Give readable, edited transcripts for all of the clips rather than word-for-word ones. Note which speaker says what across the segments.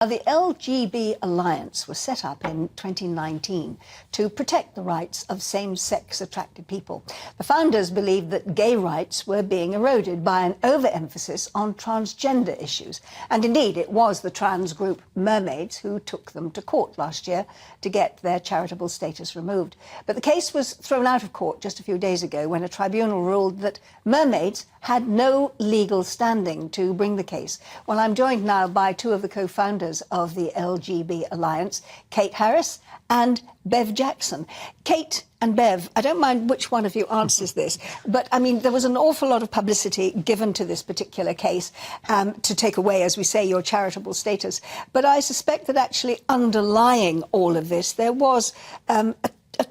Speaker 1: The LGB Alliance was set up in 2019 to protect the rights of same-sex attracted people. The founders believed that gay rights were being eroded by an overemphasis on transgender issues. And indeed, it was the trans group Mermaids who took them to court last year to get their charitable status removed. But the case was thrown out of court just a few days ago when a tribunal ruled that Mermaids had no legal standing to bring the case. Well, I'm joined now by two of the co-founders of the LGB Alliance, Kate Harris and Bev Jackson. Kate and Bev, I don't mind which one of you answers this, but I mean, there was an awful lot of publicity given to this particular case to take away, as we say, your charitable status. But I suspect that actually underlying all of this, there was a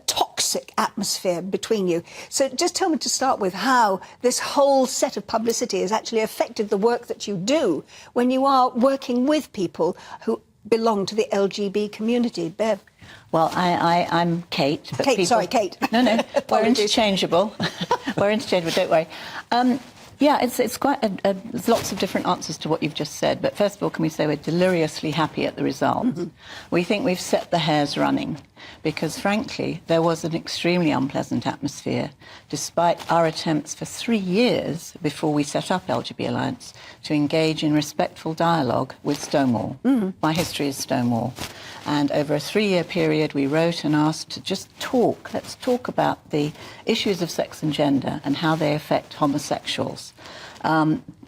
Speaker 1: toxic atmosphere between you. So just tell me to start with how this whole set of publicity has actually affected the work that you do when you are working with people who belong to the LGB community. Bev?
Speaker 2: Well, I'm Kate. But
Speaker 1: Kate.
Speaker 2: No, we're interchangeable. We're interchangeable, don't worry. Yeah, it's quite there's lots of different answers to what you've just said. But first of all, can we say we're deliriously happy at the result? Mm-hmm. We think we've set the hairs running because, frankly, there was an extremely unpleasant atmosphere, despite our attempts for 3 years before we set up LGB Alliance to engage in respectful dialogue with Stonewall. Mm-hmm. My history is Stonewall. And over a 3-year period, we wrote and asked to just talk. Let's talk about the issues of sex and gender and how they affect homosexuals.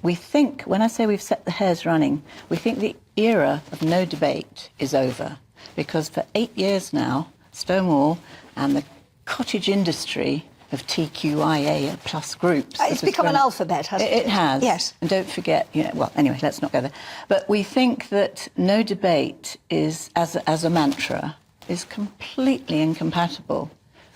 Speaker 2: We think, when I say we've set the hairs running, we think the era of no debate is over. Because for 8 years now, Stonewall and the cottage industry of TQIA plus groups.
Speaker 1: It's become an alphabet, hasn't it?
Speaker 2: It has.
Speaker 1: Yes.
Speaker 2: And don't forget, well, anyway, let's not go there. But we think that no debate is, as a mantra, is completely incompatible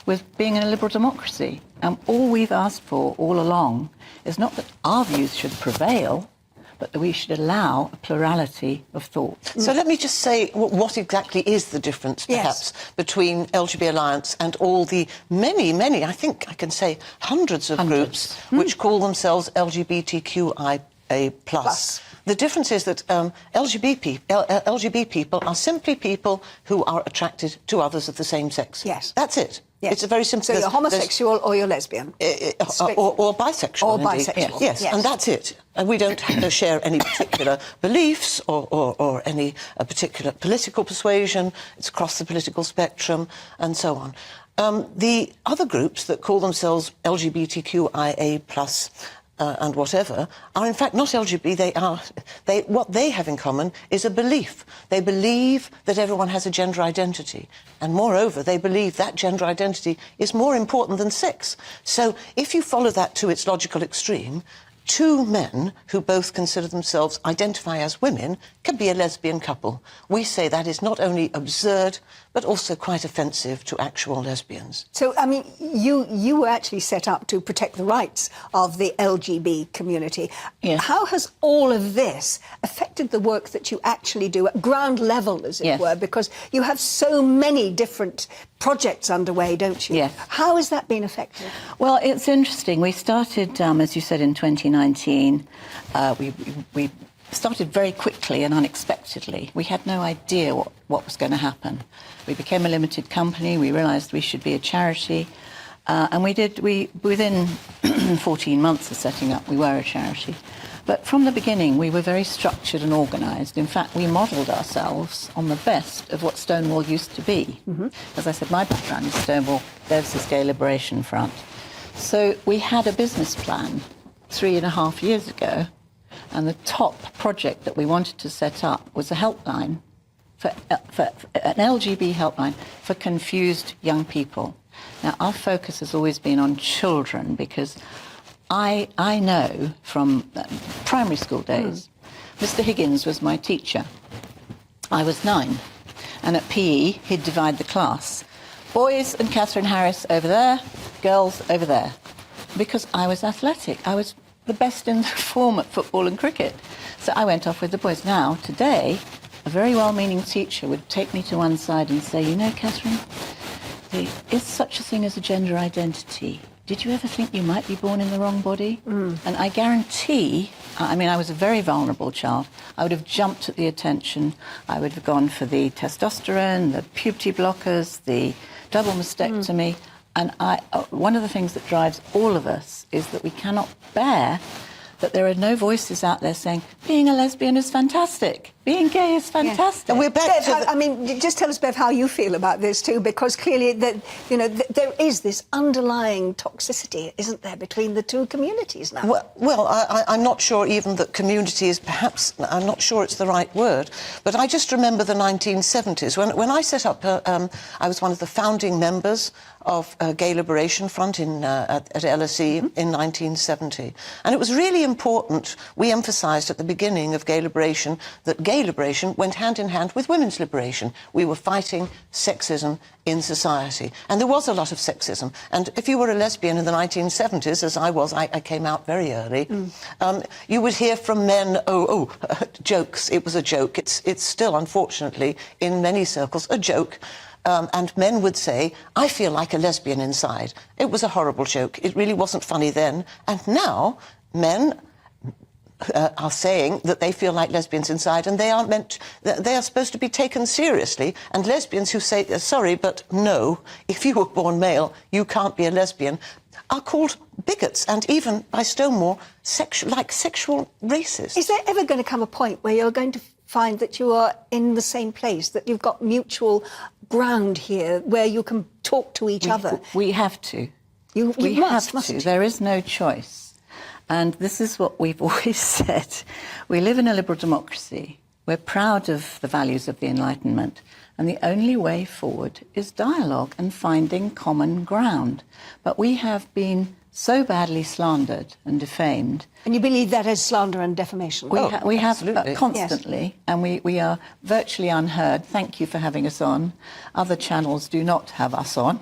Speaker 2: with being in a liberal democracy. And all we've asked for all along is not that our views should prevail, but that we should allow a plurality of thought.
Speaker 3: So let me just say what exactly is the difference, perhaps, between LGB Alliance and all the many, I think I can say hundreds of groups which call themselves LGBTQIA+. The difference is that LGB people are simply people who are attracted to others of the same sex.
Speaker 1: Yes.
Speaker 3: That's it.
Speaker 1: Yes.
Speaker 3: It's a very simple...
Speaker 1: So you're homosexual or you're lesbian?
Speaker 3: Or bisexual.
Speaker 1: Or
Speaker 3: indeed.
Speaker 1: bisexual.
Speaker 3: Yes, and that's it. And we don't share any particular beliefs or any particular political persuasion. It's across the political spectrum and so on. The other groups that call themselves LGBTQIA+, and whatever, are in fact not LGBT. What they have in common is a belief. They believe that everyone has a gender identity. And moreover, they believe that gender identity is more important than sex. So if you follow that to its logical extreme, two men who both consider themselves identify as women can be a lesbian couple. We say that is not only absurd, but also quite offensive to actual lesbians.
Speaker 1: So, I mean, you were actually set up to protect the rights of the LGB community.
Speaker 2: Yeah.
Speaker 1: How has all of this affected the work that you actually do at ground level, as it were? Because you have so many different projects underway, don't you?
Speaker 2: Yes.
Speaker 1: How has that been affected?
Speaker 2: Well, it's interesting. We started, as you said, in 2019. We started very quickly and unexpectedly. We had no idea what was going to happen. We became a limited company. We realised we should be a charity. And within 14 months of setting up, we were a charity. But from the beginning, we were very structured and organised. In fact, we modelled ourselves on the best of what Stonewall used to be. Mm-hmm. As I said, my background is Stonewall, Bev's is Gay Liberation Front. So we had a business plan 3.5 years ago, and the top project that we wanted to set up was a helpline, for an LGB helpline for confused young people. Now, our focus has always been on children because I know from primary school days, Mr. Higgins was my teacher. I was 9, and at PE, he'd divide the class. Boys and Catherine Harris over there, girls over there. Because I was athletic. I was the best in the form at football and cricket. So I went off with the boys. Now, today, a very well-meaning teacher would take me to one side and say, you know, Catherine, there is such a thing as a gender identity. did you ever think you might be born in the wrong body? And I guarantee, I mean, I was a very vulnerable child. I would have jumped at the attention. I would have gone for the testosterone, the puberty blockers, the double mastectomy. And one of the things that drives all of us is that we cannot bear that there are no voices out there saying, being a lesbian is fantastic, being gay is fantastic.
Speaker 3: And we're back to
Speaker 1: I mean, just tell us, Bev, how you feel about this too, because clearly that, you know, there is this underlying toxicity, isn't there, between the two communities now?
Speaker 3: Well, I'm not sure even that community is perhaps, I'm not sure it's the right word, but I just remember the 1970s. When I set up, I was one of the founding members of Gay Liberation Front at LSE in 1970. And it was really important, we emphasised at the beginning of Gay Liberation, that gay liberation went hand in hand with women's liberation. We were fighting sexism in society. And there was a lot of sexism. And if you were a lesbian in the 1970s, as I was, I came out very early, you would hear from men, jokes, it was a joke. It's still, unfortunately, in many circles, a joke. And men would say, I feel like a lesbian inside. It was a horrible joke. It really wasn't funny then. And now, men are saying that they feel like lesbians inside, and they are supposed to be taken seriously. And lesbians who say, sorry, but no, if you were born male, you can't be a lesbian, are called bigots, and even by Stonewall, sexual racists.
Speaker 1: Is there ever going to come a point where you're going to find that you are in the same place, that you've got mutual ground here, where you can talk to each other?
Speaker 2: We have to.
Speaker 1: We
Speaker 2: must.
Speaker 1: Mustn't you?
Speaker 2: There is no choice. And this is what we've always said. We live in a liberal democracy. We're proud of the values of the Enlightenment. And the only way forward is dialogue and finding common ground. But we have been so badly slandered and defamed.
Speaker 1: And you believe that is slander and defamation?
Speaker 2: We have constantly,
Speaker 1: yes.
Speaker 2: And we are virtually unheard. Thank you for having us on. Other channels do not have us on.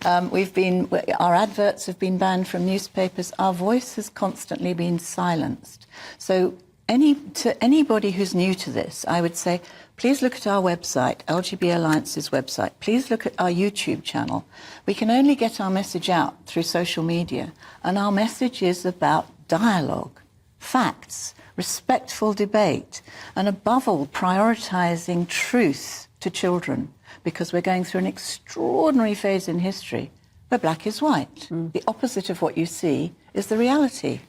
Speaker 2: Our adverts have been banned from newspapers. Our voice has constantly been silenced. So to anybody who's new to this, I would say, please look at our website, LGB Alliance's website. Please look at our YouTube channel. We can only get our message out through social media, and our message is about dialogue, facts, respectful debate, and above all, prioritising truth to children, because we're going through an extraordinary phase in history where black is white. The opposite of what you see is the reality.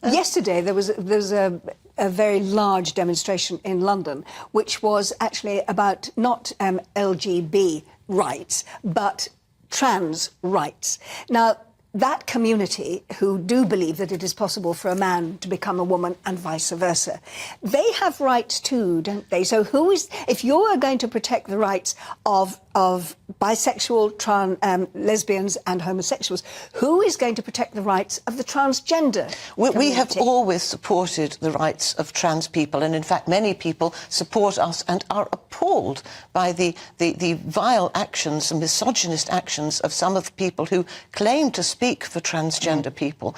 Speaker 1: Yesterday, there was a very large demonstration in London, which was actually about not LGB rights, but trans rights. Now, that community, who do believe that it is possible for a man to become a woman and vice versa, they have rights too, don't they? So if you're going to protect the rights of bisexual, lesbians and homosexuals, who is going to protect the rights of the transgender community?
Speaker 3: We have always supported the rights of trans people, and in fact many people support us and are appalled by the vile actions and misogynist actions of some of the people who claim to speak for transgender people.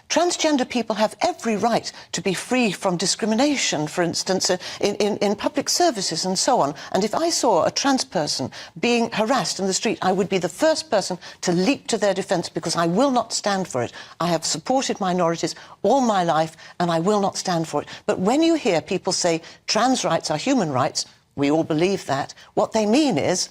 Speaker 3: Transgender people have every right to be free from discrimination, for instance, in public services and so on. And if I saw a trans person being harassed in the street, I would be the first person to leap to their defence, because I will not stand for it. I have supported minorities all my life, and I will not stand for it. But when you hear people say trans rights are human rights, we all believe that. What they mean is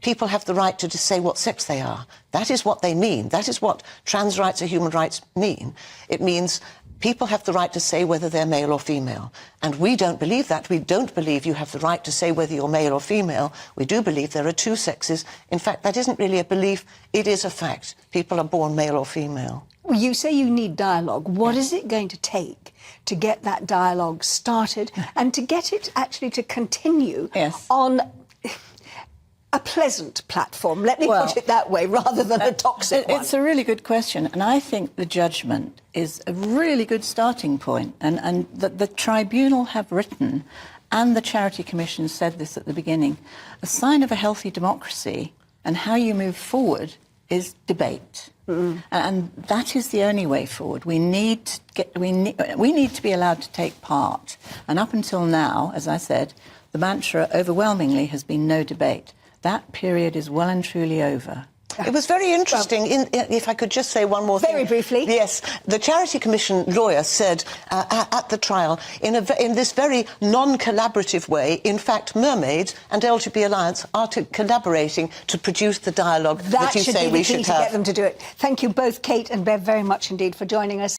Speaker 3: people have the right to just say what sex they are. That is what they mean. That is what trans rights or human rights mean. It means people have the right to say whether they're male or female. And we don't believe that. We don't believe you have the right to say whether you're male or female. We do believe there are two sexes. In fact, that isn't really a belief. It is a fact. People are born male or female.
Speaker 1: Well, you say you need dialogue. What is it going to take to get that dialogue started and to get it actually to continue on a pleasant platform, let me put it that way, rather than a toxic one?
Speaker 2: It's a really good question, and I think the judgment is a really good starting point. And the tribunal have written, and the Charity Commission said this at the beginning, a sign of a healthy democracy and how you move forward is debate. And that is the only way forward. We need to be allowed to take part. And up until now, as I said, the mantra overwhelmingly has been no debate. That period is well and truly over.
Speaker 3: It was very interesting, if I could just say one more thing.
Speaker 1: Very briefly.
Speaker 3: Yes, the Charity Commission lawyer said at the trial, in this very non-collaborative way, in fact, Mermaids and LGB Alliance are collaborating to produce the dialogue that you say we should have.
Speaker 1: That should be the key to get them to do it. Thank you both, Kate and Bev, very much indeed for joining us.